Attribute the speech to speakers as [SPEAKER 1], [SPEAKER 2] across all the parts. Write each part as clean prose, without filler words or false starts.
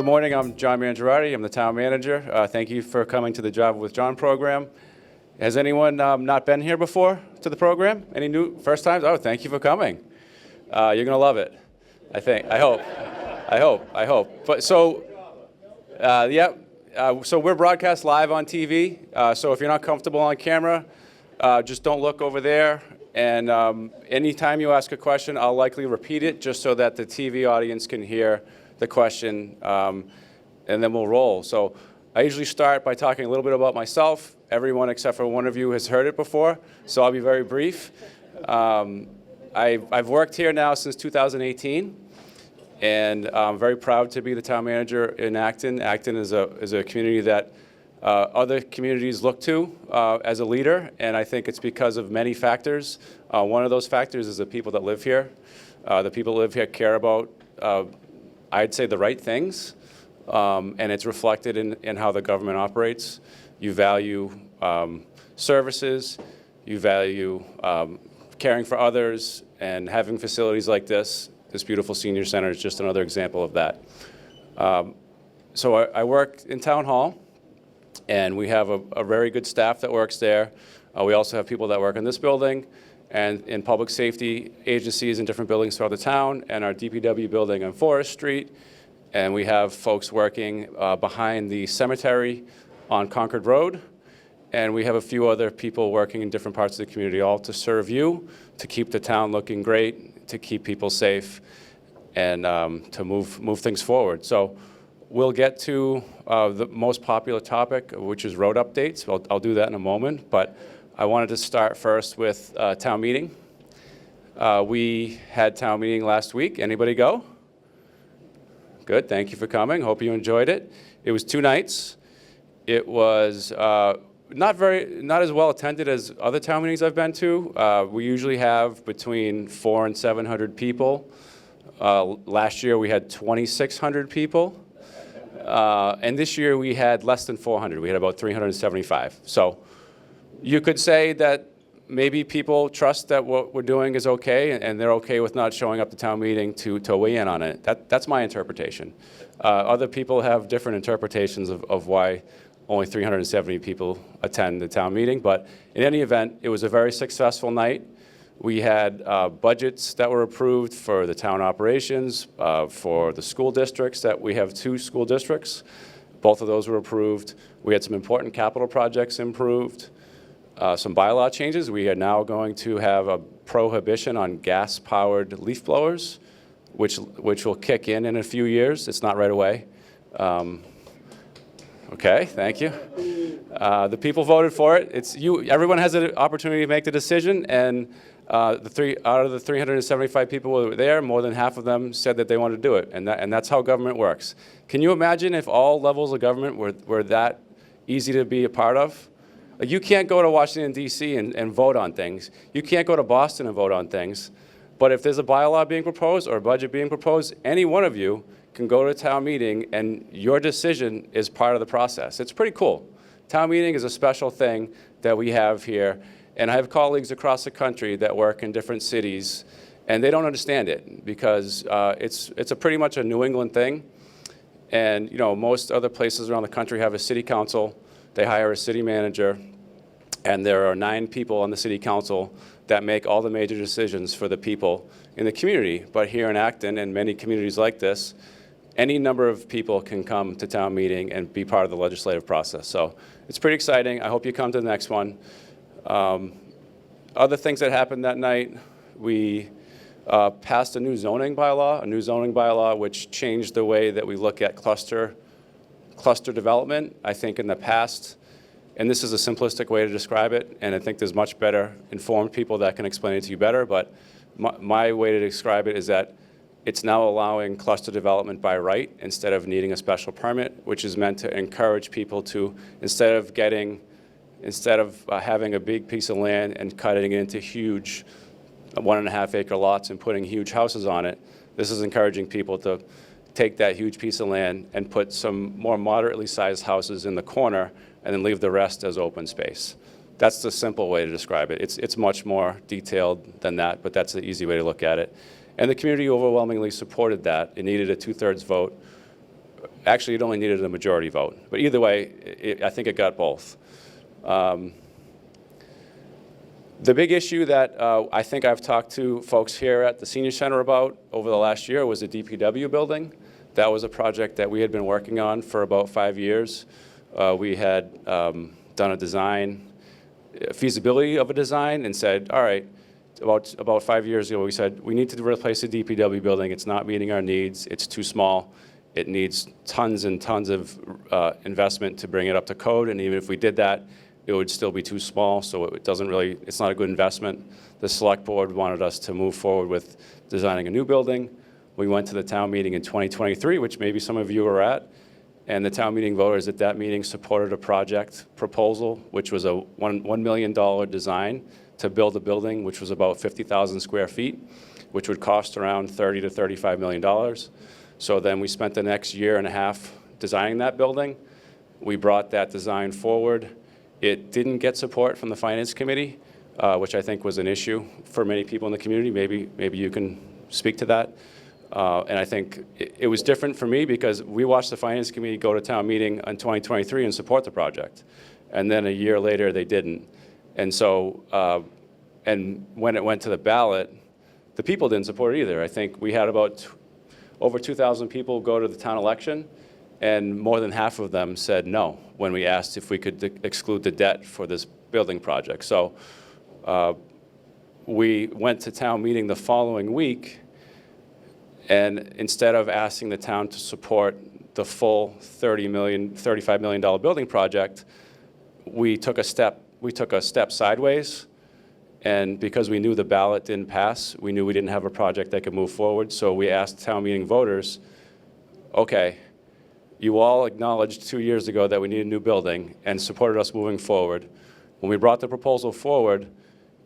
[SPEAKER 1] Good morning, I'm John Mangiaratti. I'm the town manager. Thank you for coming to the Drive with John program. Has anyone not been here before to the program? Any new first times? Oh, thank you for coming. You're going to love it, I think. I hope. I hope. But so, so we're broadcast live on TV. So if you're not comfortable on camera, just don't look over there. And anytime you ask a question, I'll likely repeat it just so that the TV audience can hear the question, and then we'll roll. So I usually start by talking a little bit about myself. Everyone except for one of you has heard it before, so I'll be very brief. I've worked here now since 2018, and I'm very proud to be the town manager in Acton. Acton is a community that other communities look to as a leader, and I think it's because of many factors. One of those factors is the people that live here. The people that live here care about, I'd say, the right things, and it's reflected in how the government operates. You value services, you value caring for others, and having facilities like this beautiful senior center is just another example of that. So I work in town hall, and we have a very good staff that works there. We also have people that work in this building and in public safety agencies in different buildings throughout the town, and our DPW building on Forest Street. And we have folks working behind the cemetery on Concord Road. And we have a few other people working in different parts of the community, all to serve you, to keep the town looking great, to keep people safe, and to move things forward. So we'll get to the most popular topic, which is road updates. I'll do that in a moment, but I wanted to start first with town meeting. We had town meeting last week. Anybody go? Good, thank you for coming. Hope you enjoyed it. It was 2 nights. It was not as well attended as other town meetings I've been to. We usually have between 400 and 700 people. Last year we had 2,600 people. And this year we had less than 400. We had about 375. So you could say that maybe people trust that what we're doing is okay, and they're okay with not showing up to town meeting to weigh in on it. That's my interpretation. Other people have different interpretations of why only 370 people attend the town meeting. But in any event, it was a very successful night. We had budgets that were approved for the town operations, for the school districts. That we have 2 school districts. Both of those were approved. We had some important capital projects improved. Some bylaw changes. We are now going to have a prohibition on gas-powered leaf blowers, which will kick in a few years. It's not right away. Okay, thank you. The people voted for it. Everyone has an opportunity to make the decision, and out of the 375 people who were there, more than half of them said that they wanted to do it, and that's how government works. Can you imagine if all levels of government were that easy to be a part of? Like, you can't go to Washington, D.C. and vote on things. You can't go to Boston and vote on things. But if there's a bylaw being proposed or a budget being proposed, any one of you can go to a town meeting, and your decision is part of the process. It's pretty cool. Town meeting is a special thing that we have here. And I have colleagues across the country that work in different cities, and they don't understand it because it's pretty much a New England thing. And most other places around the country have a city council. They hire a city manager, and there are 9 people on the city council that make all the major decisions for the people in the community. But here in Acton and many communities like this, any number of people can come to town meeting and be part of the legislative process. So it's pretty exciting. I hope you come to the next one. Other things that happened that night, we passed a new zoning bylaw which changed the way that we look at cluster development. I think in the past, and this is a simplistic way to describe it, and I think there's much better informed people that can explain it to you better, but my way to describe it is that it's now allowing cluster development by right instead of needing a special permit, which is meant to encourage people to, instead of having a big piece of land and cutting it into huge 1.5 acre lots and putting huge houses on it, this is encouraging people to take that huge piece of land and put some more moderately sized houses in the corner and then leave the rest as open space. That's the simple way to describe it. It's much more detailed than that, but that's the easy way to look at it. And the community overwhelmingly supported that. It needed a 2/3 vote. Actually, it only needed a majority vote. But either way, I think it got both. The big issue that I think I've talked to folks here at the Senior Center about over the last year was the DPW building. That was a project that we had been working on for about 5 years. We had done a design, feasibility of a design, and said, all right, about 5 years ago, we said, we need to replace the DPW building. It's not meeting our needs. It's too small. It needs tons and tons of investment to bring it up to code, and even if we did that, it would still be too small, so it doesn't really, it's not a good investment. The select board wanted us to move forward with designing a new building. We went to the town meeting in 2023, which maybe some of you were at, and the town meeting voters at that meeting supported a project proposal, which was a $1 million design to build a building, which was about 50,000 square feet, which would cost around $30 to $35 million. So then we spent the next year and a half designing that building. We brought that design forward. It didn't get support from the Finance Committee, which I think was an issue for many people in the community. Maybe you can speak to that. And I think it was different for me because we watched the Finance Committee go to town meeting in 2023 and support the project. And then a year later, they didn't. And so, and when it went to the ballot, the people didn't support it either. I think we had about over 2,000 people go to the town election, and more than half of them said no when we asked if we could exclude the debt for this building project. So we went to town meeting the following week, and instead of asking the town to support the full $35 million building project, we took a step sideways. And because we knew the ballot didn't pass, we knew we didn't have a project that could move forward. So we asked town meeting voters, okay, you all acknowledged 2 years ago that we need a new building and supported us moving forward. When we brought the proposal forward,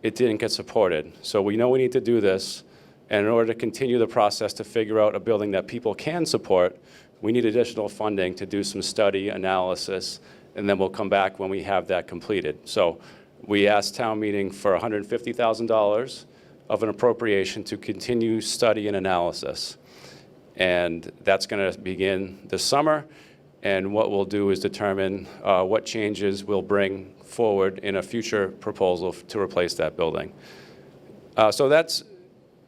[SPEAKER 1] it didn't get supported. So we know we need to do this. And in order to continue the process to figure out a building that people can support, we need additional funding to do some study analysis, and then we'll come back when we have that completed. So we asked town meeting for $150,000 of an appropriation to continue study and analysis. And that's going to begin this summer. And what we'll do is determine what changes we'll bring forward in a future proposal to replace that building. So that's,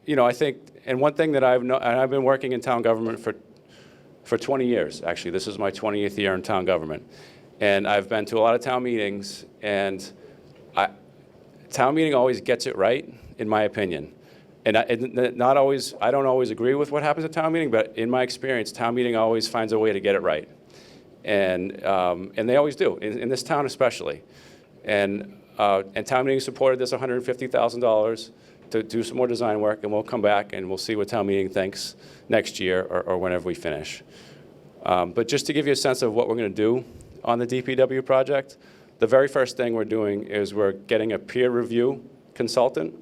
[SPEAKER 1] I think, and one thing that I've been working in town government for 20 years, actually. This is my 20th year in town government. And I've been to a lot of town meetings, and town meeting always gets it right, in my opinion. And I don't always agree with what happens at town meeting, but in my experience, town meeting always finds a way to get it right. And they always do, in this town especially. And town meeting supported this $150,000 to do some more design work, and we'll come back and we'll see what town meeting thinks next year or whenever we finish. But just to give you a sense of what we're going to do on the DPW project, the very first thing we're doing is we're getting a peer review consultant.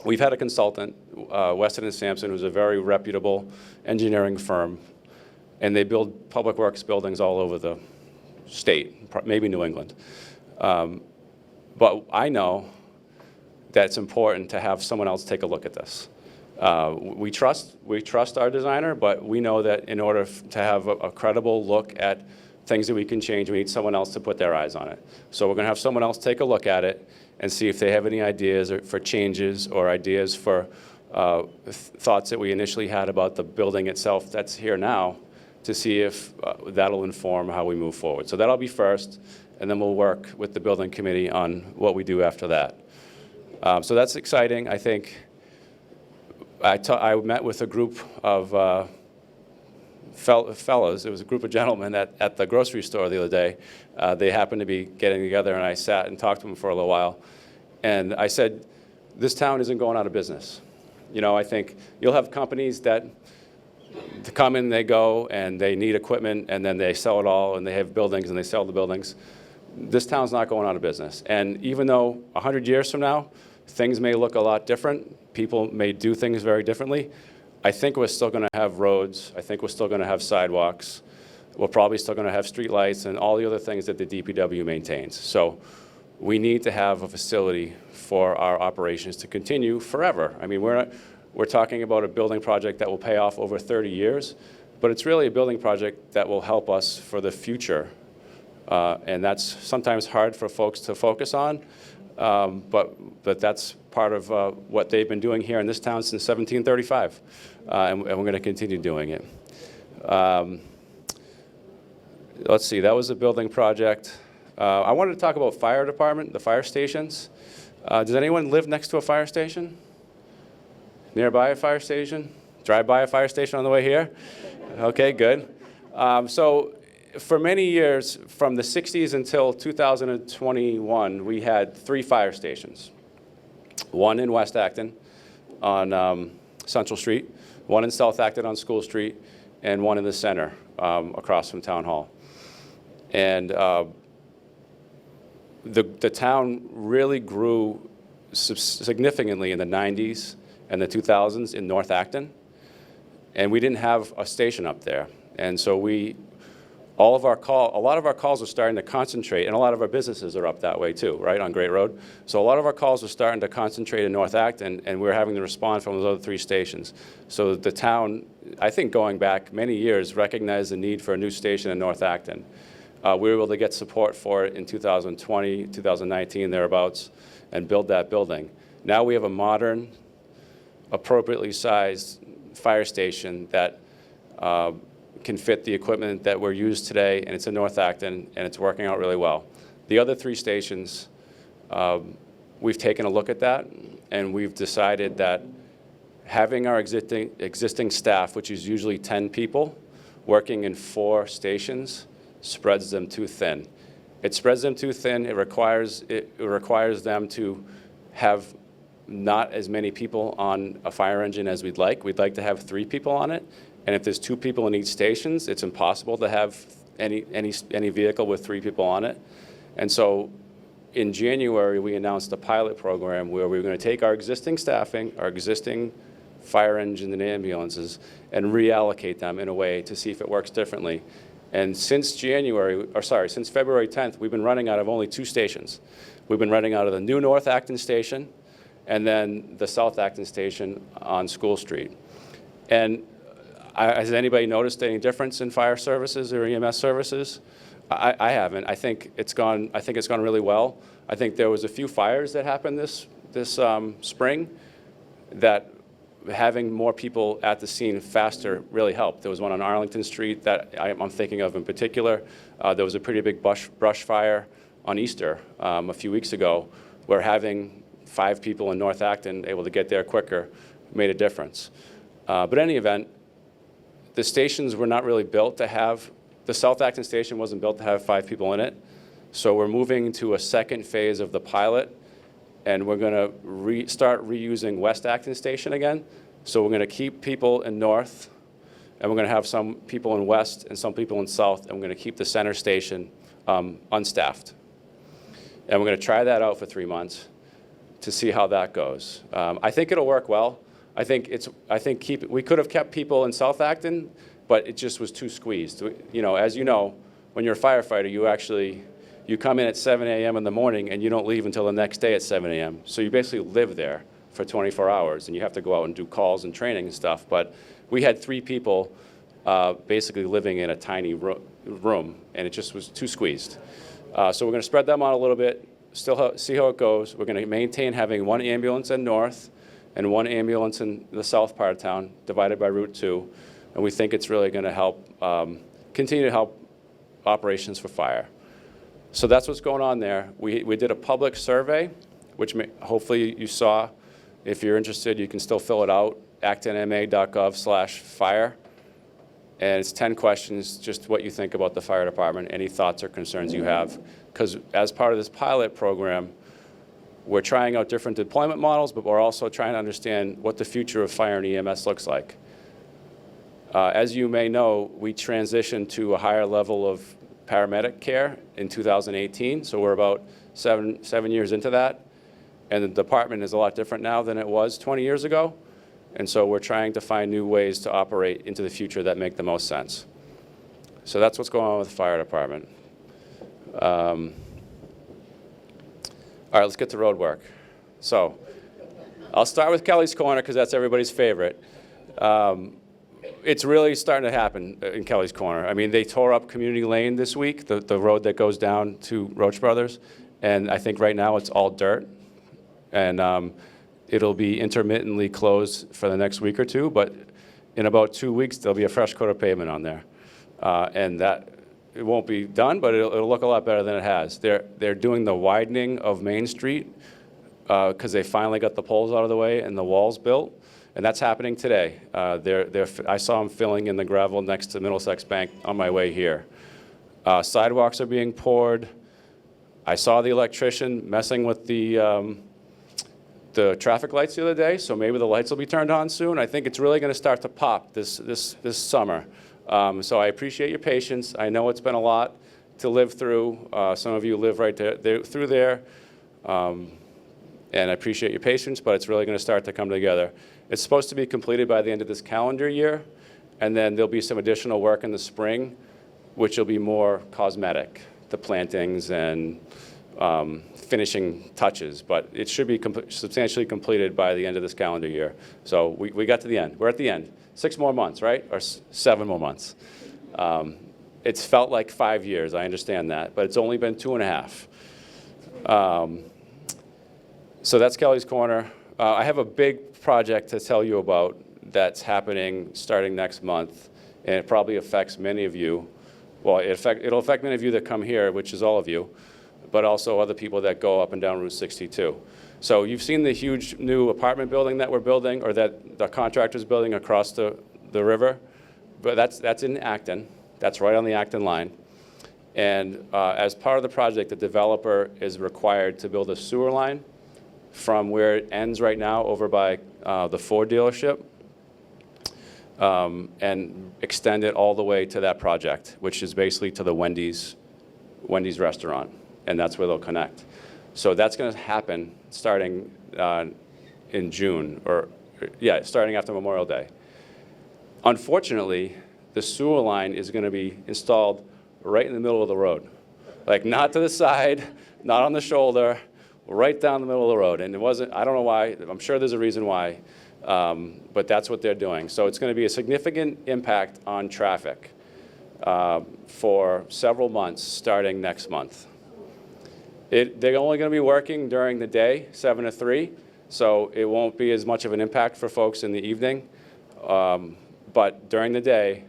[SPEAKER 1] We've had a consultant, Weston & Sampson, who's a very reputable engineering firm, and they build public works buildings all over the state, maybe New England. But I know that it's important to have someone else take a look at this. We trust our designer, but we know that in order to have a credible look at things that we can change, we need someone else to put their eyes on it. So we're going to have someone else take a look at it and see if they have any ideas for changes or ideas for thoughts that we initially had about the building itself that's here now, to see if that'll inform how we move forward. So that'll be first, and then we'll work with the building committee on what we do after that. So that's exciting. I think I met with a group of fellows. It was a group of gentlemen at the grocery store the other day. They happened to be getting together, and I sat and talked to them for a little while. And I said, this town isn't going out of business. I think you'll have companies that come in, they go, and they need equipment, and then they sell it all, and they have buildings, and they sell the buildings. This town's not going out of business. And even though 100 years from now, things may look a lot different, people may do things very differently, I think we're still going to have roads. I think we're still going to have sidewalks. We're probably still going to have street lights and all the other things that the DPW maintains. So we need to have a facility for our operations to continue forever. I mean, we're talking about a building project that will pay off over 30 years, but it's really a building project that will help us for the future. And that's sometimes hard for folks to focus on, but that's part of what they've been doing here in this town since 1735, and we're going to continue doing it. Let's see, that was a building project. I wanted to talk about fire department, the fire stations. Does anyone live next to a fire station? Nearby a fire station? Drive by a fire station on the way here? Okay, good. So for many years, from the 60s until 2021, we had 3 fire stations. One in West Acton on Central Street, one in South Acton on School Street, and one in the center across from Town Hall. And the town really grew significantly in the 90s and the 2000s in North Acton, and we didn't have a station up there. And so a lot of our calls are starting to concentrate, and a lot of our businesses are up that way too, right, on Great Road. So a lot of our calls are starting to concentrate in North Acton, and we're having to respond from those other 3 stations. So the town, I think going back many years, recognized the need for a new station in North Acton. We were able to get support for it in 2020, 2019, thereabouts, and build that building. Now we have a modern, appropriately sized fire station that can fit the equipment that we're used today, and it's in North Acton, and it's working out really well. The other 3 stations, we've taken a look at that, and we've decided that having our existing staff, which is usually 10 people, working in 4 stations, spreads them too thin. It spreads them too thin. It requires them to have not as many people on a fire engine as we'd like. We'd like to have 3 people on it. And if there's 2 people in each stations, it's impossible to have any vehicle with 3 people on it. And so in January, we announced a pilot program where we were going to take our existing staffing, our existing fire engine and ambulances, and reallocate them in a way to see if it works differently. And since February 10th, we've been running out of only 2 stations. We've been running out of the new North Acton station and then the South Acton station on School Street. And has anybody noticed any difference in fire services or EMS services? I haven't. I think it's gone really well. I think there was a few fires that happened this spring that having more people at the scene faster really helped. There was one on Arlington Street that I'm thinking of in particular. There was a pretty big brush fire on Easter a few weeks ago where having 5 people in North Acton able to get there quicker made a difference. But in any event, the stations were not really built to have, the South Acton station wasn't built to have 5 people in it. So we're moving to a second phase of the pilot, and we're going to start reusing West Acton station again. So we're going to keep people in North, and we're going to have some people in West and some people in South, and we're going to keep the center station unstaffed. And we're going to try that out for 3 months to see how that goes. I think it'll work well. I think we could have kept people in South Acton, but it just was too squeezed. You know, as you know, when you're a firefighter, you come in at 7 a.m. in the morning and you don't leave until the next day at 7 a.m. So you basically live there for 24 hours, and you have to go out and do calls and training and stuff. But we had 3 people basically living in a tiny room, and it just was too squeezed. So we're going to spread them out a little bit, still see how it goes. We're going to maintain having 1 ambulance in North and 1 ambulance in the south part of town, divided by Route 2. And we think it's really going to help, continue to help operations for fire. So that's what's going on there. We did a public survey, which hopefully you saw. If you're interested, you can still fill it out, actonma.gov/fire. And it's 10 questions, just what you think about the fire department, any thoughts or concerns you have. Because as part of this pilot program, we're trying out different deployment models, but we're also trying to understand what the future of fire and EMS looks like. As you may know, we transitioned to a higher level of paramedic care in 2018, so we're about seven years into that. And the department is a lot different now than it was 20 years ago. And so we're trying to find new ways to operate into the future that make the most sense. So that's what's going on with the fire department. All right, let's get to road work. So I'll start with Kelly's Corner because that's everybody's favorite. It's really starting to happen in Kelly's Corner. I mean, they tore up Community Lane this week, the road that goes down to Roach Brothers, and I think right now it's all dirt. And it'll be intermittently closed for the next week or two, but in about 2 weeks, there'll be a fresh coat of pavement on there. And that, it won't be done, but it'll look a lot better than it has. They're doing the widening of Main Street because they finally got the poles out of the way and the walls built. And that's happening today. I saw them filling in the gravel next to Middlesex Bank on my way here. Sidewalks are being poured. I saw the electrician messing with the traffic lights the other day, so maybe the lights will be turned on soon. I think it's really going to start to pop this summer. So I appreciate your patience. I know it's been a lot to live through. Some of you live right through there. And I appreciate your patience, but it's really going to start to come together. It's supposed to be completed by the end of this calendar year, and then there'll be some additional work in the spring, which will be more cosmetic, the plantings and finishing touches. But it should be substantially completed by the end of this calendar year. So we got to the end. We're at the end. 6 more months, right? Or 7 more months. It's felt like 5 years, I understand that, but it's only been 2.5. So that's Kelly's Corner. I have a big project to tell you about that's happening starting next month, and it probably affects many of you. Well, it'll affect many of you that come here, which is all of you, but also other people that go up and down Route 62. So you've seen the huge new apartment building that we're building, or that the contractor's building across the river, but that's in Acton. That's right on the Acton line. And as part of the project, the developer is required to build a sewer line from where it ends right now over by the Ford dealership and extend it all the way to that project, which is basically to the Wendy's restaurant, and that's where they'll connect. So that's going to happen starting in June, starting after Memorial Day. Unfortunately, the sewer line is going to be installed right in the middle of the road, like not to the side, not on the shoulder, right down the middle of the road. And it wasn't, I don't know why, I'm sure there's a reason why, but that's what they're doing. So it's going to be a significant impact on traffic for several months starting next month. They're only going to be working during the day, 7 to 3, so it won't be as much of an impact for folks in the evening. But during the day,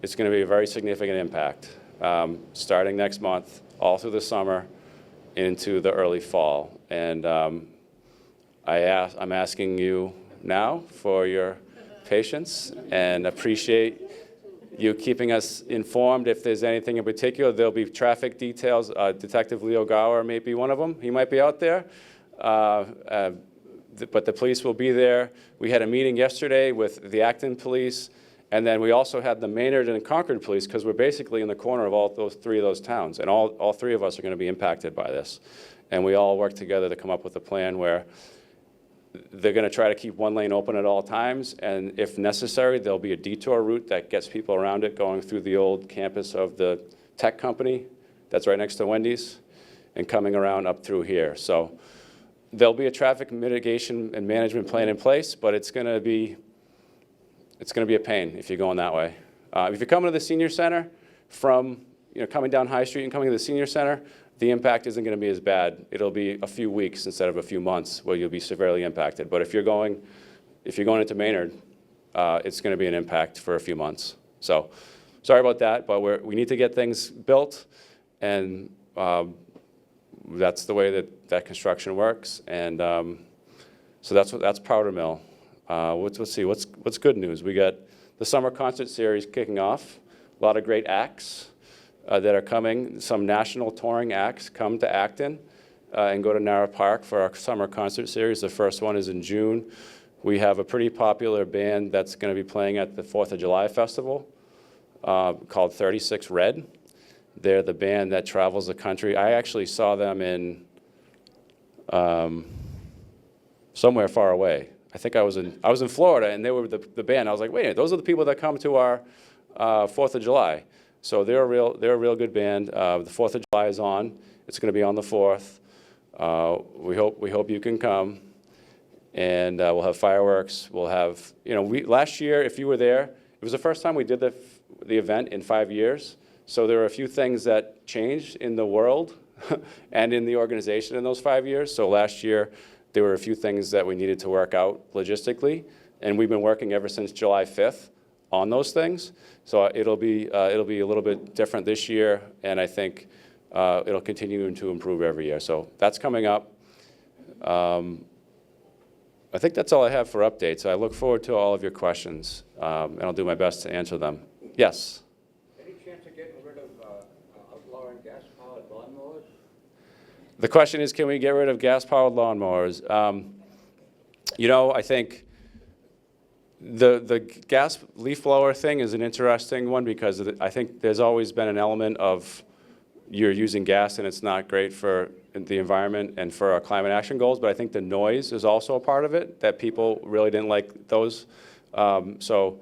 [SPEAKER 1] it's going to be a very significant impact, starting next month, all through the summer, into the early fall. And I'm asking you now for your patience and appreciate you keeping us informed. If there's anything in particular, there'll be traffic details. Detective Leo Gower may be one of them. He might be out there. But the police will be there. We had a meeting yesterday with the Acton police, and then we also had the Maynard and Concord police, because we're basically in the corner of all those 3 of those towns, and all 3 of us are going to be impacted by this. And we all work together to come up with a plan where they're going to try to keep one lane open at all times, and if necessary, there'll be a detour route that gets people around it, going through the old campus of the tech company that's right next to Wendy's, and coming around up through here. So there'll be a traffic mitigation and management plan in place, but it's going to be a pain if you're going that way. If you're coming to the Senior Center from, coming down High Street and coming to the Senior Center, the impact isn't going to be as bad. It'll be a few weeks instead of a few months where you'll be severely impacted. But if you're going into Maynard, it's going to be an impact for a few months. So sorry about that, but we need to get things built, and that's the way that construction works. And so that's Powder Mill. Let's see, what's good news? We got the summer concert series kicking off. A lot of great acts that are coming. Some national touring acts come to Acton and go to Narra Park for our summer concert series. The first one is in June. We have a pretty popular band that's going to be playing at the 4th of July Festival called 36 Red. They're the band that travels the country. I actually saw them in somewhere far away. I think I was in Florida, and they were the band. I was like, wait a minute, those are the people that come to our 4th of July. So they're a real good band. The 4th of July is on. It's going to be on the 4th. We hope you can come, and we'll have fireworks. We'll have, last year, if you were there, was the first time we did the event in 5 years. So there were a few things that changed in the world and in the organization in those 5 years. So last year, there were a few things that we needed to work out logistically, and we've been working ever since July 5th on those things. So it'll be a little bit different this year, and I think it'll continue to improve every year. So that's coming up. I think that's all I have for updates. I look forward to all of your questions, and I'll do my best to answer them. Yes?
[SPEAKER 2] Any chance of getting rid of outlawing gas-powered lawnmowers?
[SPEAKER 1] The question is, can we get rid of gas-powered lawnmowers? You know, I think the gas leaf blower thing is an interesting one because I think there's always been an element of you're using gas and it's not great for the environment and for our climate action goals, but I think the noise is also a part of it, that people really didn't like those. So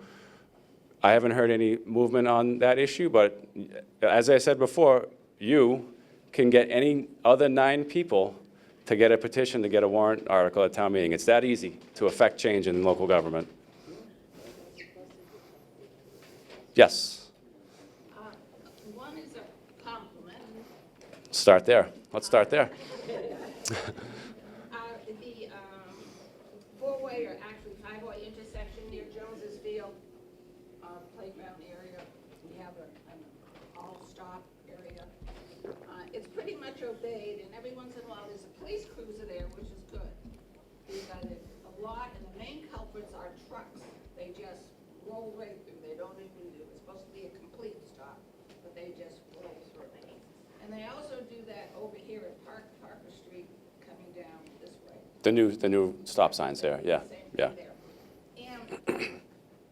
[SPEAKER 1] I haven't heard any movement on that issue, but as I said before, you can get any other 9 people to get a petition to get a warrant article at town meeting. It's that easy to affect change in local government. Yes?
[SPEAKER 3] One is a compliment.
[SPEAKER 1] Start there. Let's start there.
[SPEAKER 3] The four-way, or actually five-way intersection near Jones's Field playground area, we have an all-stop area. It's pretty much obeyed, and every once in a while there's a police cruiser there, which is good. Because a lot, and the main culprits are trucks. They just roll right through. They don't even do, it's supposed to be a complete stop, but they just roll through. And they also do that over here at Parker Street, coming down this way.
[SPEAKER 1] The new stop signs there, yeah, yeah.
[SPEAKER 3] There. And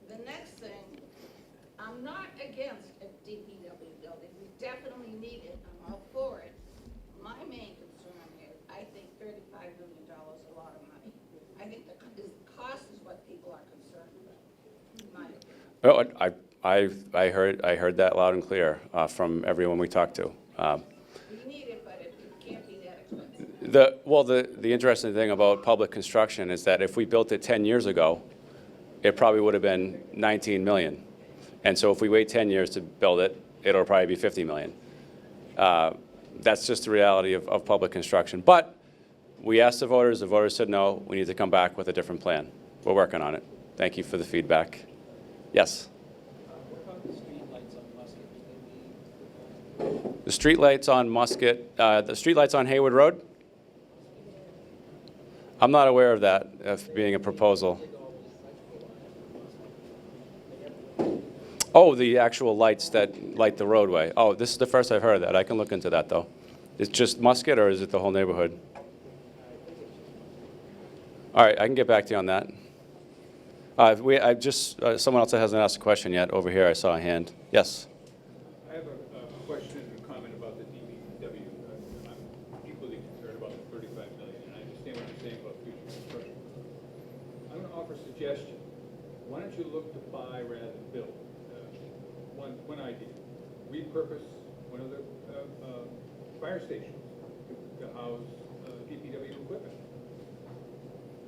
[SPEAKER 3] the next thing, I'm not against a DPW building. We definitely need it. I'm all for it. My main concern is, I think $35 million is a lot of money. I think the cost is what people are concerned about, in my opinion.
[SPEAKER 1] Oh, I heard that loud and clear from everyone we talked to.
[SPEAKER 3] We need it, but it can't be that expensive.
[SPEAKER 1] The interesting thing about public construction is that if we built it 10 years ago, it probably would have been 19 million. And so if we wait 10 years to build it, it'll probably be 50 million. That's just the reality of public construction. But we asked the voters said no, we need to come back with a different plan. We're working on it. Thank you for the feedback. Yes? The streetlights on Musket, the streetlights on Hayward Road? I'm not aware of that as being a proposal. Oh, the actual lights that light the roadway. Oh, this is the first I've heard of that. I can look into that, though. It's just Musket, or is it the whole neighborhood? All right, I can get back to you on that. Someone else that hasn't asked a question yet. Over here, I saw a hand. Yes?
[SPEAKER 4] I have a question and comment about the DPW. I'm equally concerned about the $35 million, and I understand what you're saying about future construction. I'm going to offer a suggestion. Why don't you look to buy rather than build? One idea. Repurpose one of the fire stations to house DPW equipment.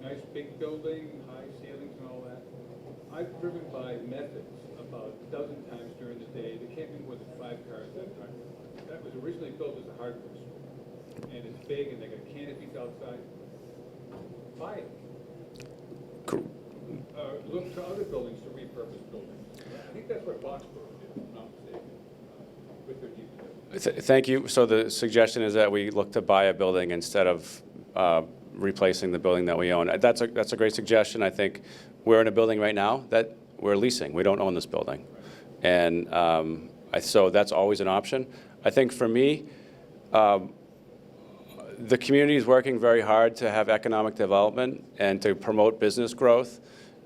[SPEAKER 4] Nice big building, high ceilings and all that. I've driven by Methods about a dozen times during the day. There can't be more than 5 cars that time. That was originally built as a hardware store. And it's big, and they got canopies outside. Buy it. Look to other buildings to repurpose buildings. I think that's what Boxborough did, if I'm not mistaken, with their DPW.
[SPEAKER 1] Thank you. So the suggestion is that we look to buy a building instead of replacing the building that we own. That's a great suggestion. I think we're in a building right now that we're leasing. We don't own this building. And so that's always an option. I think for me, the community is working very hard to have economic development and to promote business growth.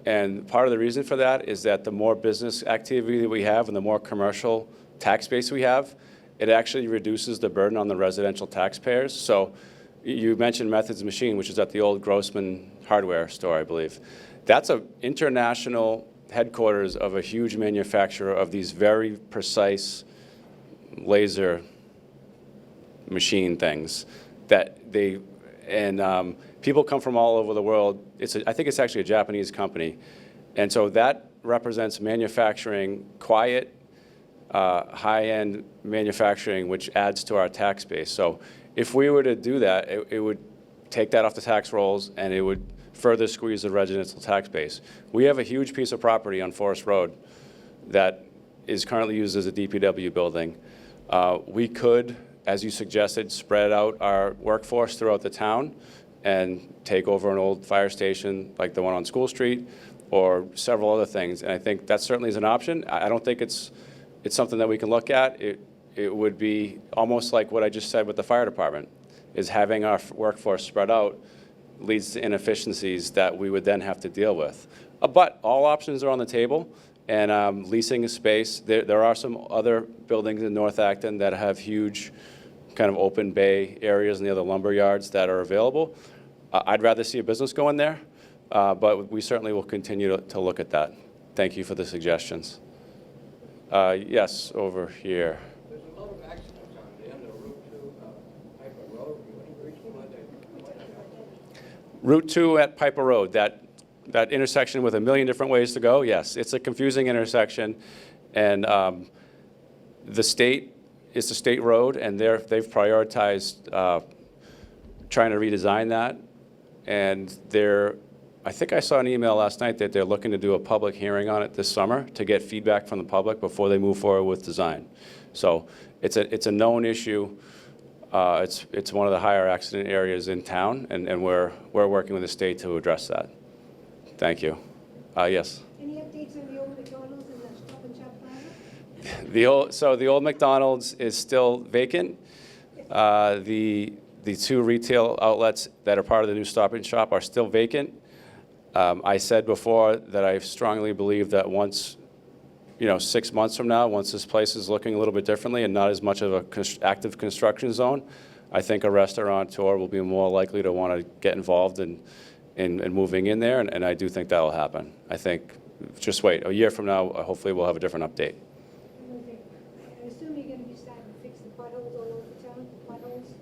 [SPEAKER 1] And part of the reason for that is that the more business activity that we have and the more commercial tax base we have, it actually reduces the burden on the residential taxpayers. So you mentioned Methods Machine, which is at the old Grossman hardware store, I believe. That's an international headquarters of a huge manufacturer of these very precise laser machine things that people come from all over the world. I think it's actually a Japanese company, And so that represents manufacturing, quiet, high-end manufacturing, which adds to our tax base. So if we were to do that, it would take that off the tax rolls, and it would further squeeze the residential tax base. We have a huge piece of property on Forest Road that is currently used as a DPW building. We could, as you suggested, spread out our workforce throughout the town and take over an old fire station like the one on School Street, or several other things. And I think that certainly is an option. I don't think it's something that we can look at. It would be almost like what I just said with the fire department, is having our workforce spread out leads to inefficiencies that we would then have to deal with. But all options are on the table, and leasing a space. There are some other buildings in North Acton that have huge kind of open bay areas near the lumber yards that are available. I'd rather see a business go in there, but we certainly will continue to look at that. Thank you for the suggestions. Yes, over here.
[SPEAKER 2] There's a lot of accidents on the end of Route 2, Piper Road. Which one are they?
[SPEAKER 1] Route 2 at Piper Road, that intersection with a million different ways to go, yes, it's a confusing intersection. And the state is a state road, and they've prioritized trying to redesign that. And I think I saw an email last night that they're looking to do a public hearing on it this summer to get feedback from the public before they move forward with design. So it's a known issue. It's one of the higher accident areas in town, and we're working with the state to address that. Thank you. Yes.
[SPEAKER 5] Any updates on the old McDonald's and the Stop and Shop plaza?
[SPEAKER 1] The old McDonald's is still vacant. The two retail outlets that are part of the new Stop and Shop are still vacant. I said before that I strongly believe that once, 6 months from now, once this place is looking a little bit differently and not as much of an active construction zone, I think a restaurateur will be more likely to want to get involved in moving in there, and I do think that will happen. I think, just wait, a year from now, hopefully we'll have a different update.
[SPEAKER 5] Okay. I assume you're going to be starting to fix the potholes all over town, the potholes?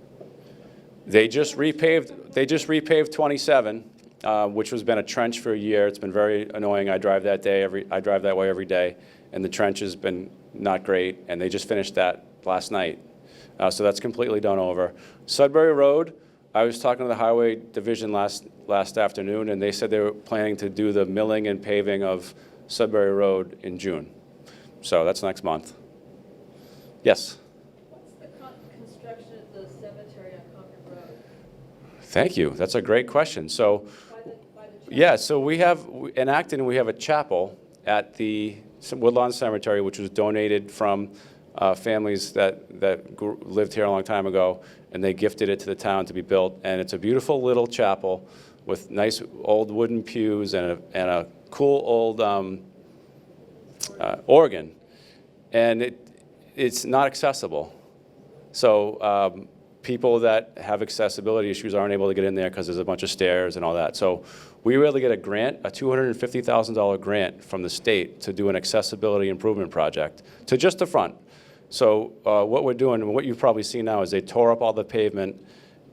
[SPEAKER 1] They just repaved 27, which has been a trench for a year. It's been very annoying. I drive that way every day, and the trench has been not great, and they just finished that last night. So that's completely done over. Sudbury Road, I was talking to the Highway Division last afternoon, and they said they were planning to do the milling and paving of Sudbury Road in June. So that's next month. Yes?
[SPEAKER 6] What's the construction of the cemetery on Concord Road?
[SPEAKER 1] Thank you. That's a great question. So,
[SPEAKER 6] By the church?
[SPEAKER 1] yeah, so we have, in Acton, we have a chapel at the Woodlawn Cemetery, which was donated from families that lived here a long time ago, and they gifted it to the town to be built. And it's a beautiful little chapel with nice old wooden pews and a cool old organ. And it's not accessible. So people that have accessibility issues aren't able to get in there because there's a bunch of stairs and all that. So we were able to get a grant, a $250,000 grant from the state to do an accessibility improvement project to just the front. So what we're doing, and what you've probably seen now, is they tore up all the pavement,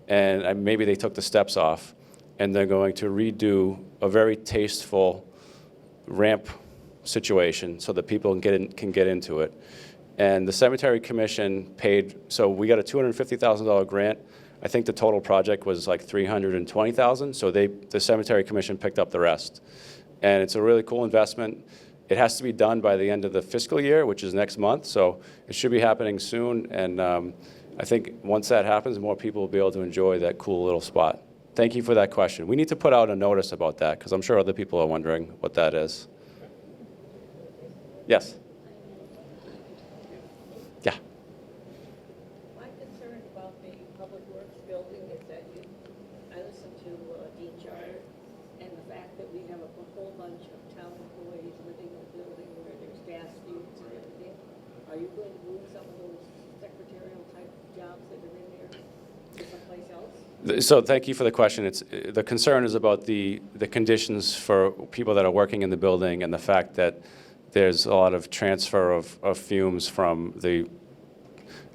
[SPEAKER 1] and maybe they took the steps off, and they're going to redo a very tasteful ramp situation so that people can get into it. And the Cemetery Commission paid, so we got a $250,000 grant. I think the total project was like $320,000, so the Cemetery Commission picked up the rest. And it's a really cool investment. It has to be done by the end of the fiscal year, which is next month, so it should be happening soon. And I think once that happens, more people will be able to enjoy that cool little spot. Thank you for that question. We need to put out a notice about that, because I'm sure other people are wondering what that is. Yes? Yeah.
[SPEAKER 6] My concern about the Public Works building is that I listened to Dean Charter, and the fact that we have a whole bunch of town employees living in a building where there's gas fumes and everything. Are you going to move some of those secretarial type jobs that are in there to someplace else?
[SPEAKER 1] So thank you for the question. The concern is about the conditions for people that are working in the building, and the fact that there's a lot of transfer of fumes from the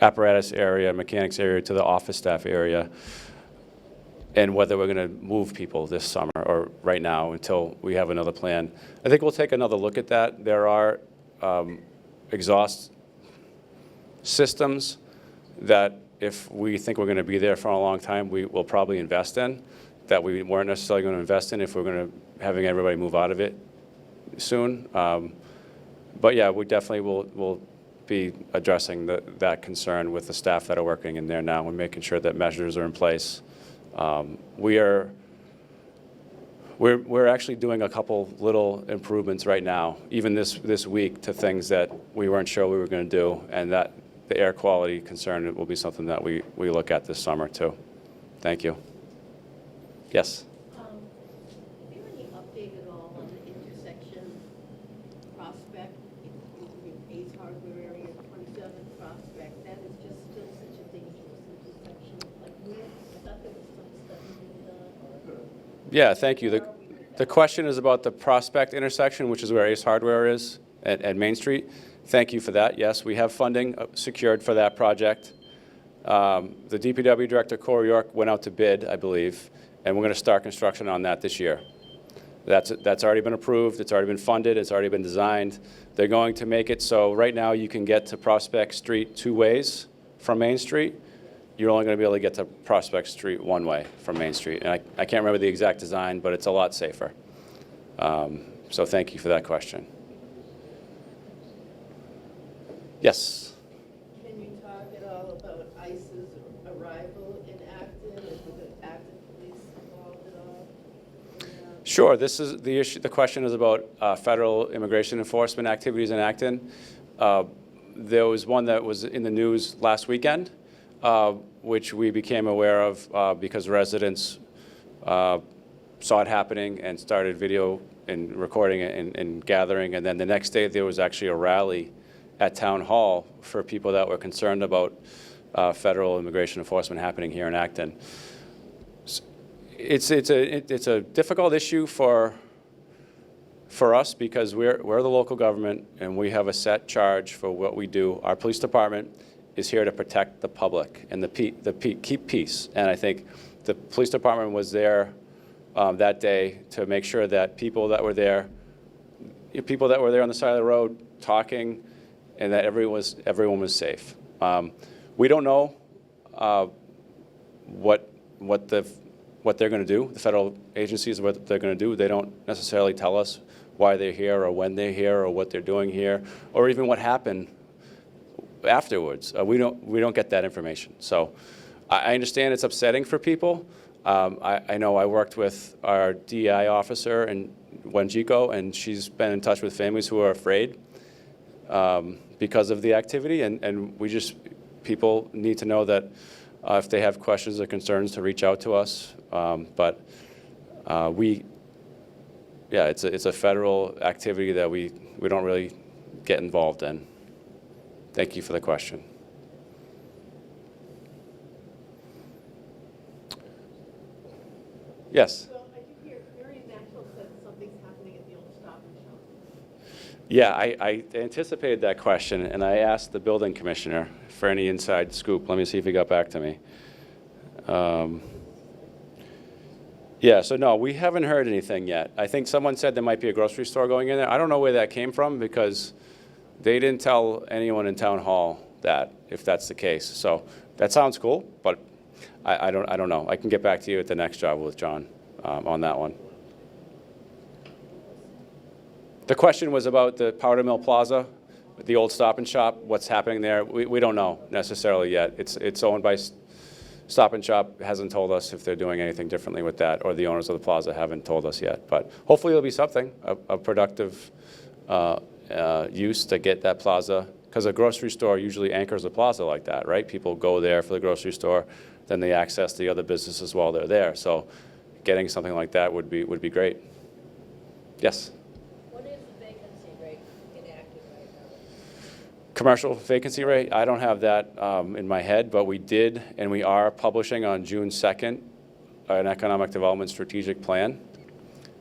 [SPEAKER 1] apparatus area, mechanics area, to the office staff area. and whether we're going to move people this summer or right now until we have another plan. I think we'll take another look at that. There are exhaust systems that if we think we're going to be there for a long time, we will probably invest in, that we weren't necessarily going to invest in if we're going to having everybody move out of it soon. But yeah, we definitely will be addressing that concern with the staff that are working in there now and making sure that measures are in place. We're actually doing a couple little improvements right now, even this week, to things that we weren't sure we were going to do, and that the air quality concern will be something that we look at this summer too. Thank you. Yes.
[SPEAKER 6] Is there any update at all on the intersection Prospect, Ace Hardware area, 27th Prospect? That is just still such a dangerous intersection. Like, I thought there was some stuff being done.
[SPEAKER 1] Yeah, thank you. The question is about the Prospect intersection, which is where Ace Hardware is at Main Street. Thank you for that. Yes, we have funding secured for that project. The DPW Director, Corey York, went out to bid, I believe, and we're going to start construction on that this year. That's already been approved. It's already been funded. It's already been designed. They're going to make it so right now you can get to Prospect Street 2 ways from Main Street. You're only going to be able to get to Prospect Street 1 way from Main Street. And I can't remember the exact design, but it's a lot safer. So thank you for that question. Yes?
[SPEAKER 7] Can you talk at all about ICE's arrival in Acton? Is the Acton police involved at all?
[SPEAKER 1] Sure. This is the issue. The question is about federal immigration enforcement activities in Acton. There was one that was in the news last weekend, which we became aware of because residents saw it happening and started video and recording it and gathering. And then the next day there was actually a rally at Town Hall for people that were concerned about federal immigration enforcement happening here in Acton. It's a difficult issue for us because we're the local government and we have a set charge for what we do. Our police department is here to protect the public and keep peace. And I think the police department was there that day to make sure that people that were there on the side of the road talking, and that everyone was safe. We don't know what they're going to do. The federal agencies, what they're going to do. They don't necessarily tell us why they're here or when they're here or what they're doing here or even what happened afterwards. We don't get that information. So I understand it's upsetting for people. I know I worked with our DEI officer in Wenjico, and she's been in touch with families who are afraid because of the activity, and people need to know that if they have questions or concerns to reach out to us. It's a federal activity that we don't really get involved in. Thank you for the question. Yes?
[SPEAKER 7] Well, I did hear Mary Maxwell said something's happening at the old Stop and Shop.
[SPEAKER 1] Yeah, I anticipated that question, and I asked the building commissioner for any inside scoop. Let me see if he got back to me. Yeah, so no, we haven't heard anything yet. I think someone said there might be a grocery store going in there. I don't know where that came from because they didn't tell anyone in town hall that, if that's the case. So that sounds cool, but I don't know. I can get back to you at the next job with John on that one. The question was about the Powder Mill Plaza, the old Stop and Shop, what's happening there. We don't know necessarily yet. It's owned by Stop and Shop, hasn't told us if they're doing anything differently with that, or the owners of the plaza haven't told us yet. But hopefully it'll be something, a productive use to get that plaza, because a grocery store usually anchors a plaza like that, right? People go there for the grocery store, then they access the other businesses while they're there. So getting something like that would be great. Yes?
[SPEAKER 6] What is the vacancy rate in Acton right now?
[SPEAKER 1] Commercial vacancy rate, I don't have that in my head, but we did, and we are publishing on June 2nd an economic development strategic plan,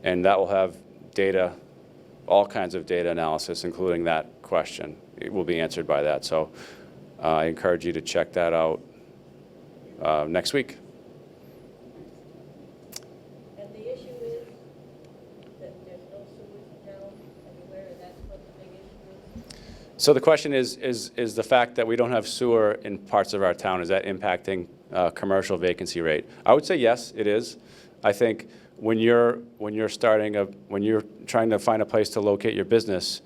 [SPEAKER 1] and that will have data, all kinds of data analysis, including that question. It will be answered by that. So I encourage you to check that out next week. So the question is the fact that we don't have sewer in parts of our town, is that impacting commercial vacancy rate? I would say yes, it is. I think when you're trying to find a place to locate your business,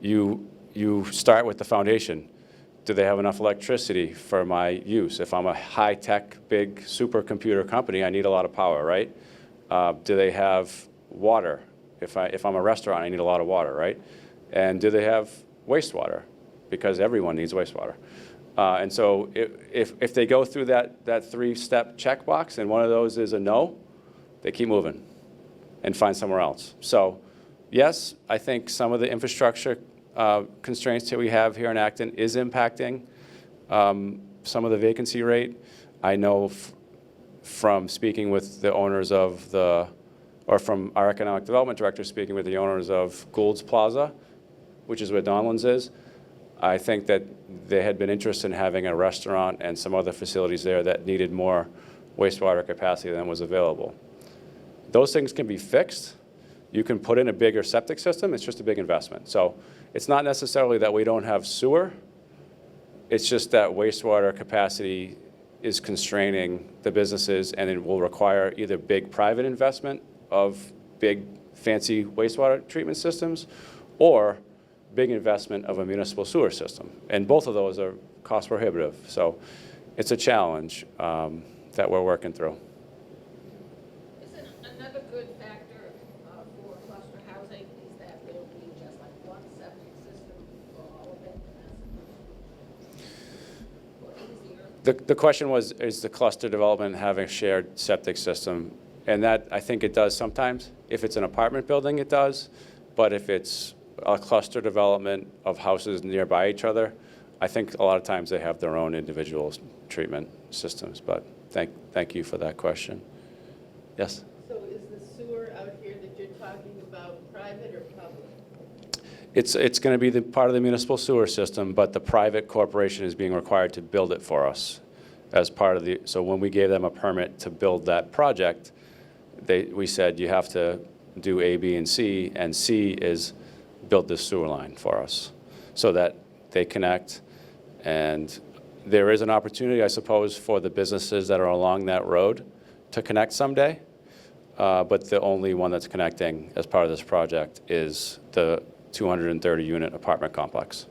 [SPEAKER 1] you start with the foundation. Do they have enough electricity for my use? If I'm a high-tech, big supercomputer company, I need a lot of power, right? Do they have water? If I'm a restaurant, I need a lot of water, right? And do they have wastewater? Because everyone needs wastewater. And so if they go through that three-step checkbox and one of those is a no, they keep moving and find somewhere else. So yes, I think some of the infrastructure constraints that we have here in Acton is impacting some of the vacancy rate. I know from speaking with the owners of or from our economic development director speaking with the owners of Gould's Plaza, which is where Donlands is, I think that they had been interested in having a restaurant and some other facilities there that needed more wastewater capacity than was available. Those things can be fixed. You can put in a bigger septic system. It's just a big investment. So it's not necessarily that we don't have sewer. It's just that wastewater capacity is constraining the businesses, and it will require either big private investment of big fancy wastewater treatment systems or big investment of a municipal sewer system. And both of those are cost prohibitive. So it's a challenge that we're working through.
[SPEAKER 3] Isn't another good factor for cluster housing is that there will be just like one septic system for all of it? Or easier?
[SPEAKER 1] The question was, is the cluster development having a shared septic system? And that, I think it does sometimes. If it's an apartment building, it does. But if it's a cluster development of houses nearby each other, I think a lot of times they have their own individual treatment systems. But thank you for that question. Yes?
[SPEAKER 7] So is the sewer out here that you're talking about private or public?
[SPEAKER 1] It's going to be the part of the municipal sewer system, but the private corporation is being required to build it for us as part of the, so when we gave them a permit to build that project, we said you have to do A, B, and C is build this sewer line for us so that they connect. And there is an opportunity, I suppose, for the businesses that are along that road to connect someday. But the only one that's connecting as part of this project is the 230-unit apartment complex.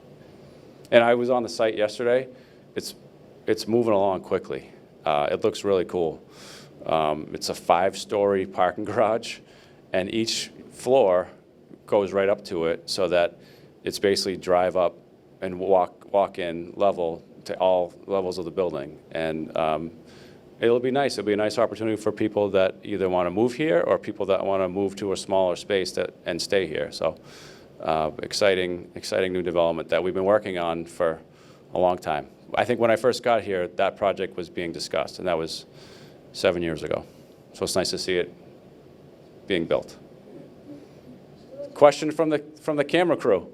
[SPEAKER 1] And I was on the site yesterday. It's moving along quickly. It looks really cool. It's a 5-story parking garage, and each floor goes right up to it so that it's basically drive up and walk in level to all levels of the building. And it'll be nice. It'll be a nice opportunity for people that either want to move here or people that want to move to a smaller space and stay here. So exciting new development that we've been working on for a long time. I think when I first got here, that project was being discussed, and that was 7 years ago. So it's nice to see it being built. Question from the camera crew.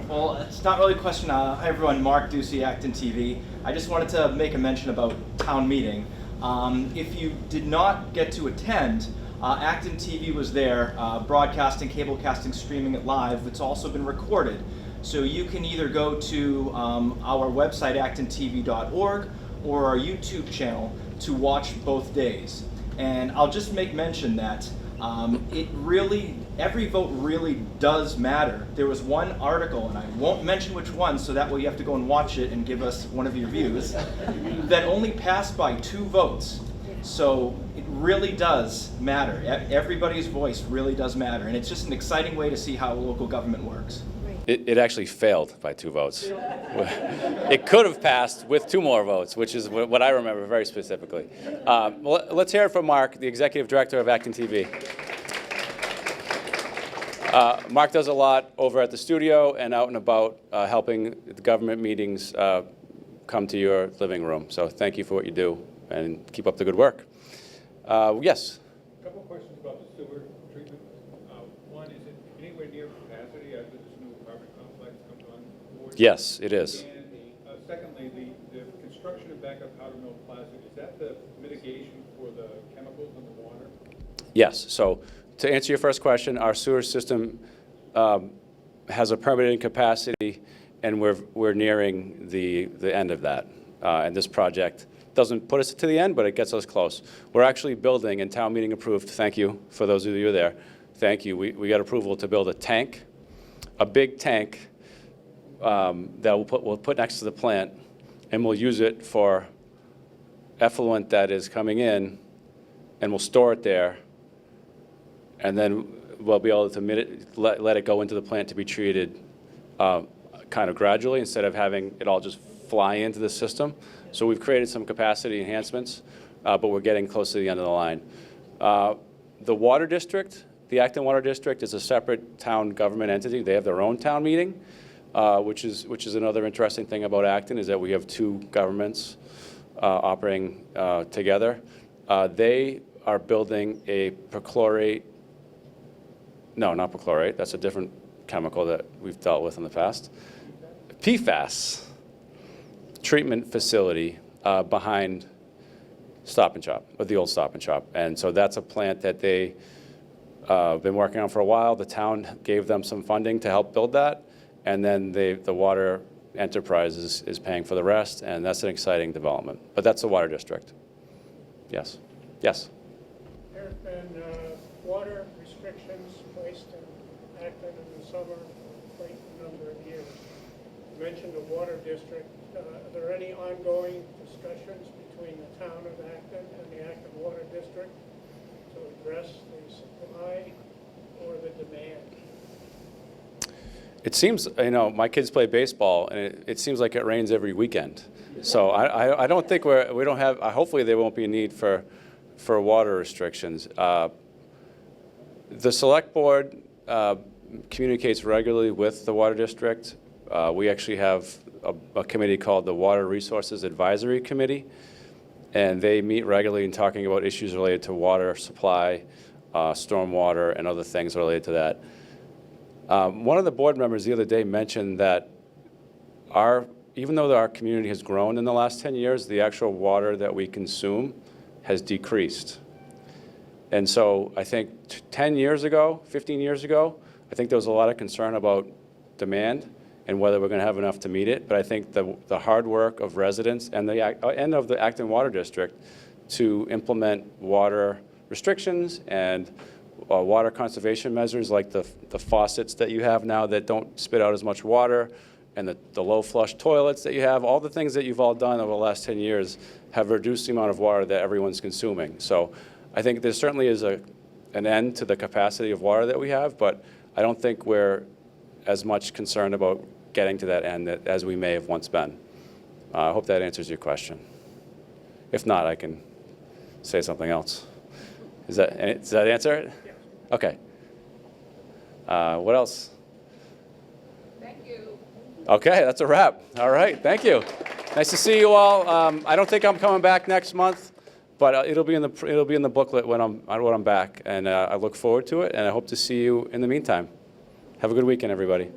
[SPEAKER 8] Well, it's not really a question. Hi everyone, Mark Ducey, ActonTV. I just wanted to make a mention about town meeting. If you did not get to attend, ActonTV was there, broadcasting, cablecasting, streaming it live. It's also been recorded. So you can either go to our website, actontv.org, or our YouTube channel to watch both days. And I'll just make mention that every vote really does matter. There was one article, and I won't mention which one, so that way you have to go and watch it and give us one of your views, that only passed by 2 votes. So it really does matter. Everybody's voice really does matter, and it's just an exciting way to see how local government works.
[SPEAKER 1] It actually failed by 2 votes. It could have passed with 2 more votes, which is what I remember very specifically. Well, let's hear it from Mark, the executive director of ActonTV. Mark does a lot over at the studio and out and about helping the government meetings come to your living room. So thank you for what you do and keep up the good work. Yes?
[SPEAKER 4] A couple of questions about the sewer treatment. One, is it anywhere near capacity after this new apartment complex comes on board?
[SPEAKER 1] Yes, it is.
[SPEAKER 4] And secondly, the construction of backup powder mill plaza, is that the mitigation for the chemicals in the water?
[SPEAKER 1] Yes. So to answer your first question, our sewer system has a permitting capacity and we're nearing the end of that. And this project doesn't put us to the end, but it gets us close. We're actually building, and town meeting approved, thank you for those of you there, thank you. We got approval to build a tank, a big tank that we'll put next to the plant, and we'll use it for effluent that is coming in, and we'll store it there, and then we'll be able to let it go into the plant to be treated kind of gradually instead of having it all just fly into the system. So we've created some capacity enhancements, but we're getting close to the end of the line. The water district, the Acton Water District, is a separate town government entity. They have their own town meeting, which is another interesting thing about Acton, is that we have two governments operating together. They are building a perchlorate, no, not perchlorate, that's a different chemical that we've dealt with in the past, PFAS treatment facility behind Stop and Shop, or the old Stop and Shop. And so that's a plant that they've been working on for a while. The town gave them some funding to help build that, and then the water enterprise is paying for the rest, and that's an exciting development. But that's the water district. Yes. Yes.
[SPEAKER 9] There have been water restrictions placed in Acton in the summer for quite a number of years. You mentioned the water district. Are there any ongoing discussions between the town of Acton and the Acton Water District to address the supply or the demand?
[SPEAKER 1] It seems, my kids play baseball, and it seems like it rains every weekend. So I don't think we don't have, hopefully there won't be a need for water restrictions. The select board communicates regularly with the water district. We actually have a committee called the Water Resources Advisory Committee, and they meet regularly in talking about issues related to water supply, stormwater, and other things related to that. One of the board members the other day mentioned that even though our community has grown in the last 10 years, the actual water that we consume has decreased. And so I think 10 years ago, 15 years ago, I think there was a lot of concern about demand and whether we're going to have enough to meet it. But I think the hard work of residents and of the Acton Water District to implement water restrictions and water conservation measures, like the faucets that you have now that don't spit out as much water, and the low flush toilets that you have, all the things that you've all done over the last 10 years have reduced the amount of water that everyone's consuming. So I think there certainly is an end to the capacity of water that we have, but I don't think we're as much concerned about getting to that end as we may have once been. I hope that answers your question. If not, I can say something else. Does that answer it?
[SPEAKER 9] Yes.
[SPEAKER 1] Okay. What else?
[SPEAKER 3] Thank you.
[SPEAKER 1] Okay, that's a wrap. All right, thank you. Nice to see you all. I don't think I'm coming back next month, but it'll be in the booklet when I'm back, and I look forward to it, and I hope to see you in the meantime. Have a good weekend, everybody.